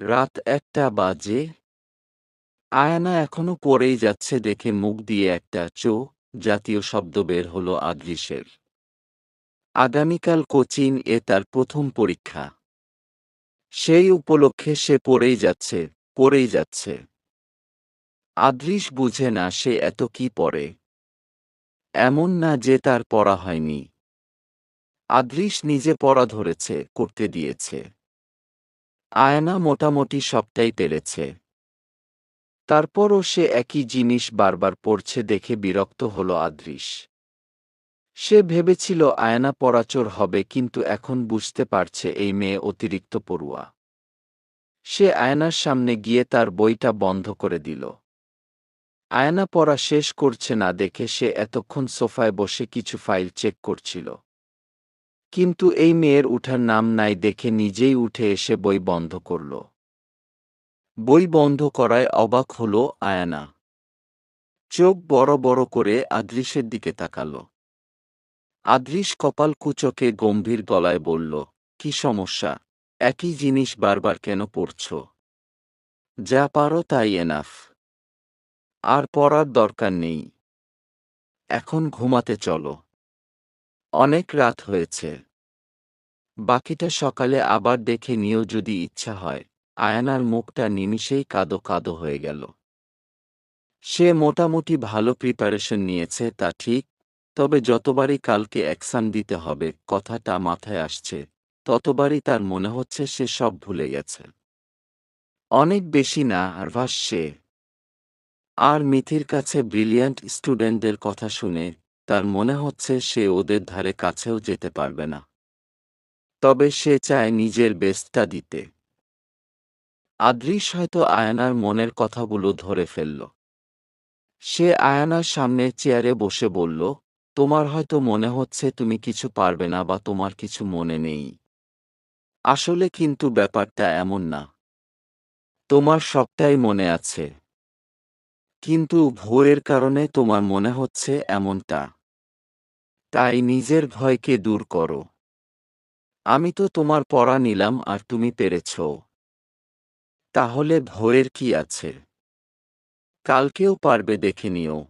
রাত ১টা বাজে। আয়ানা এখনো পড়েই যাচ্ছে দেখে মুখ দিয়ে একটা জাতীয় শব্দ বের হলো আদৃশের। আগামীকাল কোচিং-এ তার প্রথম পরীক্ষা। সেই উপলক্ষে সে পড়েই যাচ্ছে। আদৃশ বুঝে না সে এত কি পড়ে। এমন না যে তার পড়া হয়নি। আদৃশ নিজে পড়া করতে দিয়েছে। আয়ানা মোটামুটি সবটাই পেরেছে। তারপরও সে একই জিনিস বারবার পড়ছে দেখে বিরক্ত হল আদৃশ। সে ভেবেছিল আয়না পড়াচোর হবে কিন্তু এখন বুঝতে পারছে এই মেয়ে অতিরিক্ত পড়ুয়া। সে আয়নার সামনে গিয়ে তার বইটা বন্ধ করে দিল। আয়না পড়া শেষ করছে না দেখে সে এতক্ষণ সোফায় বসে কিছু ফাইল চেক করছিল। কিন্তু এই মেয়ের উঠার নাম নাই দেখে নিজেই উঠে এসে বই বন্ধ করল। বই বন্ধ করায় অবাক হল আয়না। চোখ বড় বড় করে আদৃশের দিকে তাকাল। আদৃশ কপাল কুঁচকে গম্ভীর গলায় বলল, কি সমস্যা? একই জিনিস বারবার কেন পড়ছ? যা পারো তাই এনাফ। আর পড়ার দরকার নেই। এখন ঘুমাতে চলো। অনেক রাত হয়েছে। বাকিটা সকালে আবার দেখে নিও যদি ইচ্ছা হয়। আয়নার মুখটা নিমিষেই কাদো কাদো হয়ে গেল। সে মোটামুটি ভালো প্রিপারেশন নিয়েছে তা ঠিক, তবে যতবারই কালকে এক্সাম দিতে হবে কথাটা মাথায় আসছে, ততবারই তার মনে হচ্ছে সে সব ভুলে গেছে। অনেক বেশি নার্ভাস সে। আর মিথির কাছে ব্রিলিয়ান্ট স্টুডেন্টদের কথা শুনে তার মনে হচ্ছে সে ওদের ধারে কাছেও যেতে পারবে না। তবে সে চায় নিজের বেস্টটা দিতে। আদৃশ হয়তো আয়নার মনের কথাগুলো ধরে ফেলল। সে আয়নার সামনের চেয়ারে বসে বলল, তোমার হয়তো মনে হচ্ছে তুমি কিছু পারবে না বা তোমার কিছু মনে নেই। আসলে কিন্তু ব্যাপারটা এমন না। তোমার সবটাই মনে আছে। কিন্তু ভোরের কারণে তোমার মনে হচ্ছে এমনটা। তাই নিজের ভয়কে দূর করো। আমি তো তোমার পড়া নিলাম আর তুমি পেরেছ। তাহলে ভয়ের কি আছে? কালকেও পারবে দেখে নিও।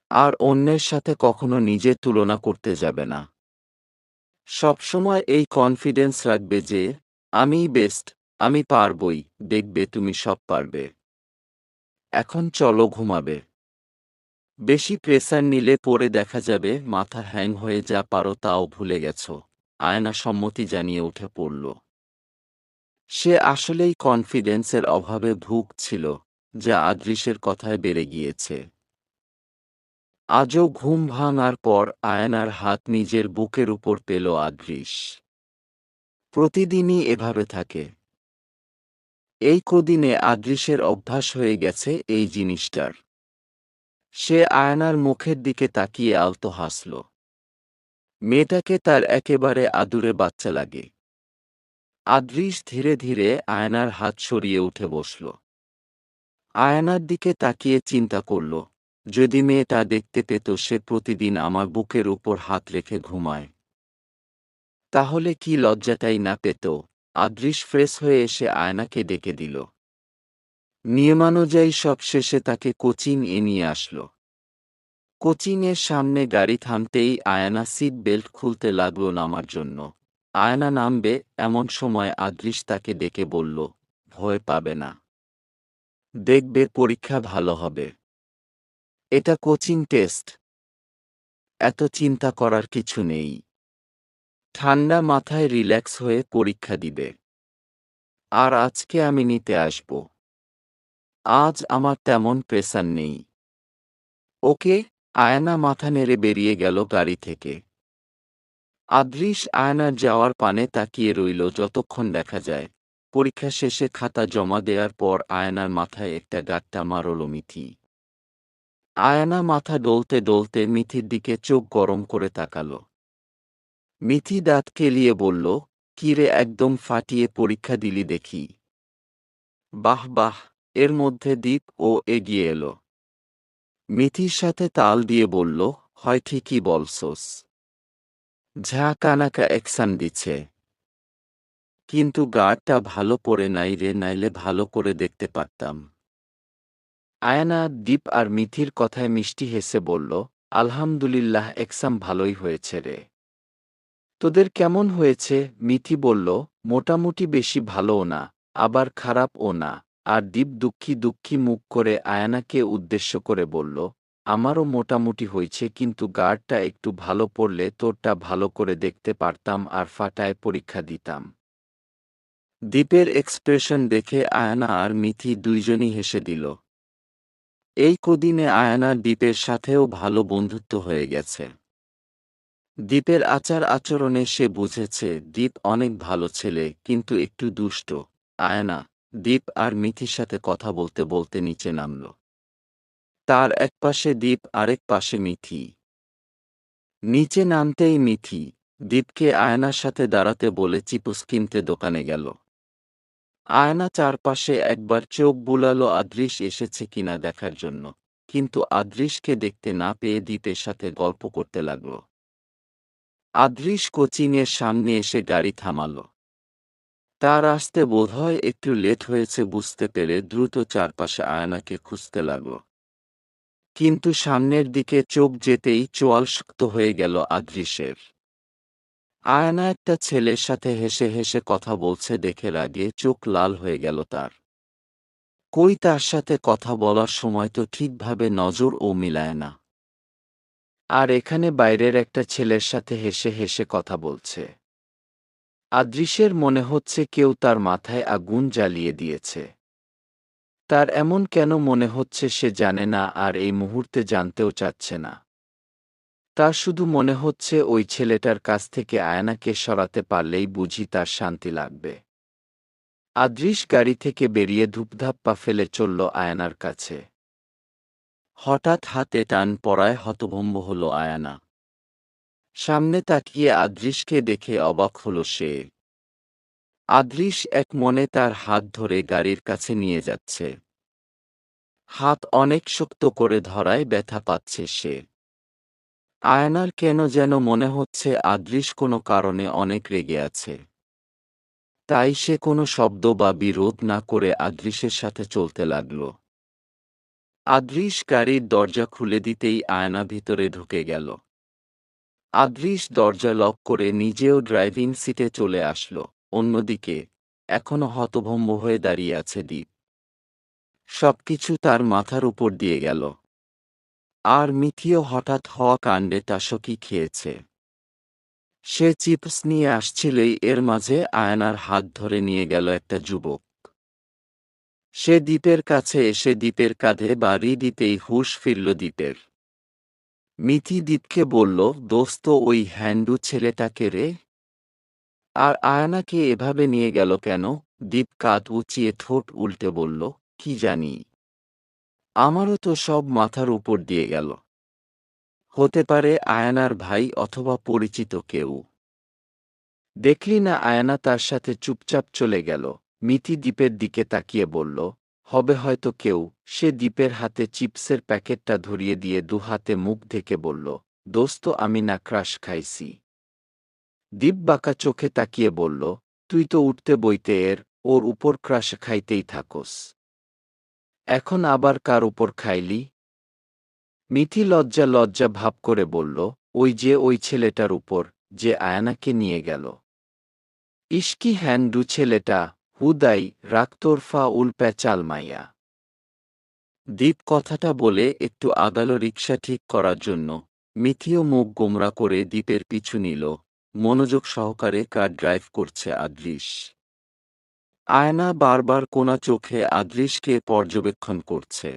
আর অন্যের সাথে কখনো নিজের তুলনা করতে যাবে না। সবসময় এই কনফিডেন্স রাখবে যে, আমিই বেস্ট, আমি পারবই, দেখবে তুমি সব পারবে। এখন চলো ঘুমাবে। বেশি প্রেসার নিলে পরে দেখা যাবে মাথা হ্যাং হয়ে যা পারো তাও ভুলে গেছ। আয়না সম্মতি জানিয়ে উঠে পড়ল। সে আসলেই কনফিডেন্সের অভাবে ভুগছিল, যা আদৃশের কথায় বেড়ে গিয়েছে। আজও ঘুম ভাঙার পর আয়নার হাত নিজের বুকের উপর পেল আদৃশ। প্রতিদিনই এভাবে থাকে। এই কদিনে আদৃশের অভ্যাস হয়ে গেছে এই জিনিসটার। সে আয়নার মুখের দিকে তাকিয়ে আলতো হাসল। মেয়েটাকে তার একেবারে আদুরে বাচ্চা লাগে। আদৃশ ধীরে ধীরে আয়নার হাত সরিয়ে উঠে বসল। আয়নার দিকে তাকিয়ে চিন্তা করল, যদি মেয়েটা দেখতে পেত সে প্রতিদিন আমার বুকের উপর হাত রেখে ঘুমায়, তাহলে কি লজ্জাটাই না পেত। আদৃশ ফ্রেশ হয়ে এসে আয়নাকে ডেকে দিল। নিয়মানুযায়ী সব শেষে তাকে কোচিং-এ নিয়ে আসল। কোচিংয়ের সামনে গাড়ি থামতেই আয়না সিট বেল্ট খুলতে লাগল নামার জন্য। আয়না নামবে এমন সময় আদৃশ তাকে ডেকে বলল, ভয় পাবে না। দেখবে পরীক্ষা ভালো হবে। এটা কোচিং টেস্ট। এত চিন্তা করার কিছু নেই। ঠান্ডা মাথায় রিল্যাক্স হয়ে পরীক্ষা দিবে। আর আজকে আমি নিতে আসব। আজ আমার তেমন প্রেসার নেই। ওকে। আয়না মাথা নেড়ে বেরিয়ে গেল গাড়ি থেকে। আদৃশ আয়নার যাওয়ার পানে তাকিয়ে রইল যতক্ষণ দেখা যায়। পরীক্ষা শেষে খাতা জমা দেওয়ার পর আয়নার মাথায় একটা গাঁট্টা মারল মিথি। আয়না মাথা ডলতে ডলতে মিথির দিকে চোখ গরম করে তাকাল। মিথি দাঁত কেলিয়ে বলল, কি রে একদম ফাটিয়ে পরীক্ষা দিলি দেখি। বাহ বাহ। এর মধ্যে দীপ ও এগিয়ে এলো। মিথির সাথে তাল দিয়ে বলল, হয় ঠিকই বলছোস। ঝাঁকানাকা অ্যাকশন দিচ্ছে। কিন্তু গার্ডটা ভালো পরে নাই রে, নাইলে ভালো করে দেখতে পারতাম। আয়ানা দীপ আর মিথির কথায় মিষ্টি হেসে বলল, আলহামদুলিল্লাহ, এক্সাম ভালোই হয়েছে রে। তোদের কেমন হয়েছে? মিথি বলল, মোটামুটি, বেশি ভালোও না, আবার খারাপও না। আর দীপ দুঃখী দুঃখী মুখ করে আয়ানাকে উদ্দেশ্য করে বলল, আমারও মোটামুটি হয়েছে, কিন্তু গার্ডটা একটু ভালো পড়লে তোরটা ভালো করে দেখতে পারতাম আর ফাটায় পরীক্ষা দিতাম। দীপের এক্সপ্রেশন দেখে আয়ানা আর মিথি দুইজনই হেসে দিল। এই কদিনে আয়ানার দীপের সাথেও ভালো বন্ধুত্ব হয়ে গেছে। দীপের আচার আচরণে সে বুঝেছে দীপ অনেক ভালো ছেলে, কিন্তু একটু দুষ্ট। আয়ানা, দীপ আর মিথির সাথে কথা বলতে বলতে নিচে নামল। তার এক পাশে দীপ, আরেক পাশে মিথি। নিচে নামতেই মিথি দীপকে আয়নার সাথে দাঁড়াতে বলে চিপস কিনতে দোকানে গেল। আয়না চারপাশে একবার চোখ বুলালো আদৃশ এসেছে কিনা দেখার জন্য, কিন্তু আদৃশকে দেখতে না পেয়ে দীপের সাথে গল্প করতে লাগল। আদৃশ কোচিংয়ের সামনে এসে গাড়ি থামাল। তার আসতে বোধহয় একটু লেট হয়েছে বুঝতে পেরে দ্রুত চারপাশে আয়নাকে খুঁজতে লাগল। কিন্তু সামনের দিকে চোখ যেতেই চোয়াল শক্ত হয়ে গেল আদৃশের। আয়না একটা ছেলের সাথে হেসে হেসে কথা বলছে দেখে রাগে চোখ লাল হয়ে গেল তার। কই, তার সাথে কথা বলার সময় তো ঠিকভাবে নজরও মিলায় না, আর এখানে বাইরের একটা ছেলের সাথে হেসে হেসে কথা বলছে। আদৃশের মনে হচ্ছে কেউ তার মাথায় আগুন জ্বালিয়ে দিয়েছে। তার এমন কেন মনে হচ্ছে সে জানে না, আর এই মুহূর্তে জানতেও চাচ্ছে না। তার শুধু মনে হচ্ছে ওই ছেলেটার কাছ থেকে আয়নাকে সরাতে পারলেই বুঝি তার শান্তি লাগবে। আদৃশ গাড়ি থেকে বেরিয়ে ধূপধাপ পা ফেলে চলল আয়নার কাছে। হঠাৎ হাতে টান পড়ায় হতভম্ব হল আয়না। সামনে তাকিয়ে আদৃশকে দেখে অবাক হল সে। আদৃশ এক মনে তার হাত ধরে গাড়ির কাছে নিয়ে যাচ্ছে। হাত অনেক শক্ত করে ধরায় ব্যথা পাচ্ছে সে। আয়নার কেন যেন মনে হচ্ছে আদৃশ কোনো কারণে অনেক রেগে আছে। তাই সে কোনো শব্দ বা বিরোধ না করে আদৃশের সাথে চলতে লাগল। আদৃশ গাড়ির দরজা খুলে দিতেই আয়না ভিতরে ঢুকে গেল। আদৃশ দরজা লক করে নিজেও ড্রাইভিং সিটে চলে আসলো। অন্যদিকে এখনো হতভম্ব হয়ে দাঁড়িয়ে আছে দীপ। সবকিছু তার মাথার উপর দিয়ে গেল। আর মিথিও হঠাৎ হওয়া কাণ্ডে টাসকি খেয়েছে। সে চিপস নিয়ে আসছিলেই এর মাঝে আয়নার হাত ধরে নিয়ে গেল একটা যুবক। সে দীপের কাছে এসে দীপের কাঁধে বাড়ি দিতেই হুঁশ ফিরল দীপের। মিথি দীপকে বলল, দোস্ত, ওই হ্যান্ডু ছেলেটাকে রে? আর আয়নাকে এভাবে নিয়ে গেল কেন? দীপ কাঁধ উঁচিয়ে ঠোঁট উল্টে বলল, কি জানি, আমারও তো সব মাথার উপর দিয়ে গেল। হতে পারে আয়নার ভাই অথবা পরিচিত কেউ। দেখলি না আয়না তার সাথে চুপচাপ চলে গেল। মিথি দীপের দিকে তাকিয়ে বলল, হবে হয়তো কেউ। সে দীপের হাতে চিপসের প্যাকেটটা ধরিয়ে দিয়ে দুহাতে মুখ ঢেকে বলল, দোস্ত, আমি না ক্রাশ খাইছি। দীপ বাঁকা চোখে তাকিয়ে বলল, তুই তো উঠতে বইতে ওর উপর ক্রাশ খাইতেই থাকোস। এখন আবার কার উপর খাইলি? মিথি লজ্জা লজ্জা ভাব করে বলল, ওই যে ওই ছেলেটার উপর, যে আয়নাকে নিয়ে গেল। ইস্কি হ্যান্ডু ছেলেটা, হুদাই রাগতোরফা উলপ্যাচাল মাইয়া। দীপ কথাটা বলে একটু আগালো রিকশা ঠিক করার জন্য। মিথিও মুখ গোমরা করে দীপের পিছু নিল। মনোযোগ সহকারে কার ড্রাইভ করছে আদৃশ। আয়না বারবার কোনা চোখে আদৃশকে পর্যবেক্ষণ করছে।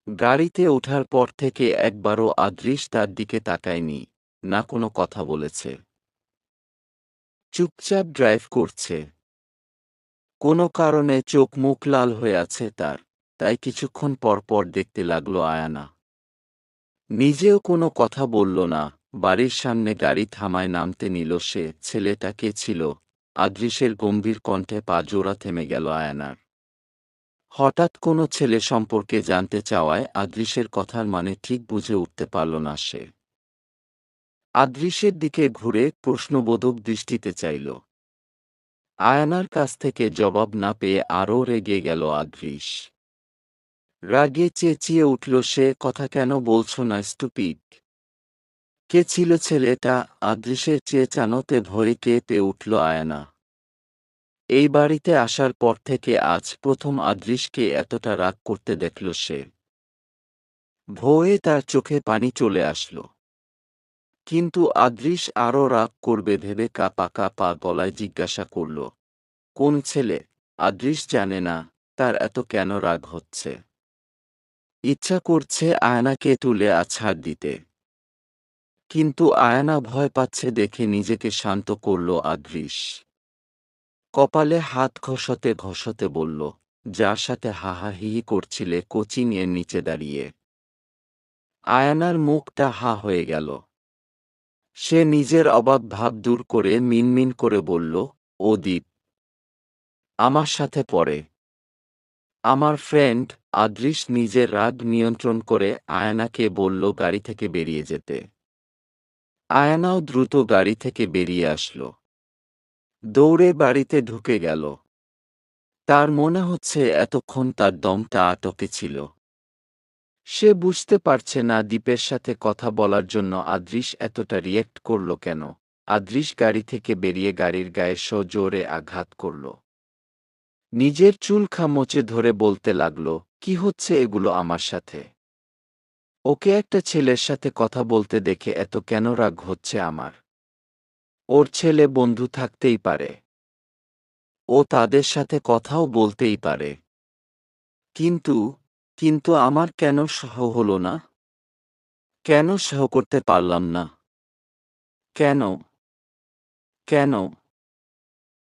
গাড়িতে ওঠার পর থেকে একবারও আদৃশ তার দিকে তাকায়নি, না কোনো কথা বলেছে। চুপচাপ ড্রাইভ করছে। কোনো কারণে চোখ মুখ লাল হয়ে আছে তার, তাই কিছুক্ষণ পর পর দেখতে লাগলো আয়ানা। নিজেও কোনো কথা বলল না। বাড়ির সামনে গাড়ি থামায় নামতে নিল সে। ছেলেটা কে ছিল? আদৃশের গম্ভীর কণ্ঠে পা জোড়া থেমে গেল আয়ানার। হঠাৎ কোনো ছেলে সম্পর্কে জানতে চাওয়ায় আদৃশের কথার মানে ঠিক বুঝে উঠতে পারল না সে। আদৃশের দিকে ঘুরে প্রশ্নবোধক দৃষ্টিতে চাইল। আয়নার কাছ থেকে জবাব না পেয়ে আরও রেগে গেল আদৃশ। রাগে চেঁচিয়ে উঠল সে, কথা কেন বলছো না স্টুপিড? কে ছিল ছেলেটা? আদৃশের চেঁচানোতে ভয়ে কেঁপে উঠল আয়না। এই বাড়িতে আসার পর থেকে আজ প্রথম আদৃশকে এতটা রাগ করতে দেখল সে। ভয়ে তার চোখে পানি চলে আসলো। কিন্তু আদৃশ আরও রাগ করবে ভেবে কাঁপা কাঁপা গলায় জিজ্ঞাসা করল, কোন ছেলে? আদৃশ জানে না তার এত কেন রাগ হচ্ছে। ইচ্ছা করছে আয়নাকে তুলে আছাড় দিতে, কিন্তু আয়না ভয় পাচ্ছে দেখে নিজেকে শান্ত করল আদৃশ। কপালে হাত ঘষতে ঘষতে বলল, যার সাথে হাহাহিহি করছিলে কোচিং এর নিচে দাঁড়িয়ে। আয়নার মুখটা হা হয়ে গেল। সে নিজের অবাক ভাব দূর করে মিনমিন করে বলল, ও দীপ। আমার সাথে পড়ে। আমার ফ্রেন্ড। আদৃশ নিজের রাগ নিয়ন্ত্রণ করে আয়নাকে বলল গাড়ি থেকে বেরিয়ে যেতে। আয়নাও দ্রুত গাড়ি থেকে বেরিয়ে আসলো। দৌড়ে বাড়িতে ঢুকে গেল। তার মনে হচ্ছে এতক্ষণ তার দমটা আটকে ছিল। সে বুঝতে পারছে না দীপের সাথে কথা বলার জন্য আদৃশ এতটা রিয়েক্ট করল কেন। আদৃশ গাড়ি থেকে বেরিয়ে গাড়ির গায়ে সজোরে আঘাত করল। নিজের চুল খামচে ধরে বলতে লাগল, কি হচ্ছে এগুলো আমার সাথে? ওকে একটা ছেলের সাথে কথা বলতে দেখে এত কেন রাগ হচ্ছে আমার? ওর ছেলে বন্ধু থাকতেই পারে, ও তাদের সাথে কথাও বলতেই পারে। কিন্তু কিন্তু আমার কেন সহ হলো না? কেন সহ করতে পারলাম না? কেন? কেন?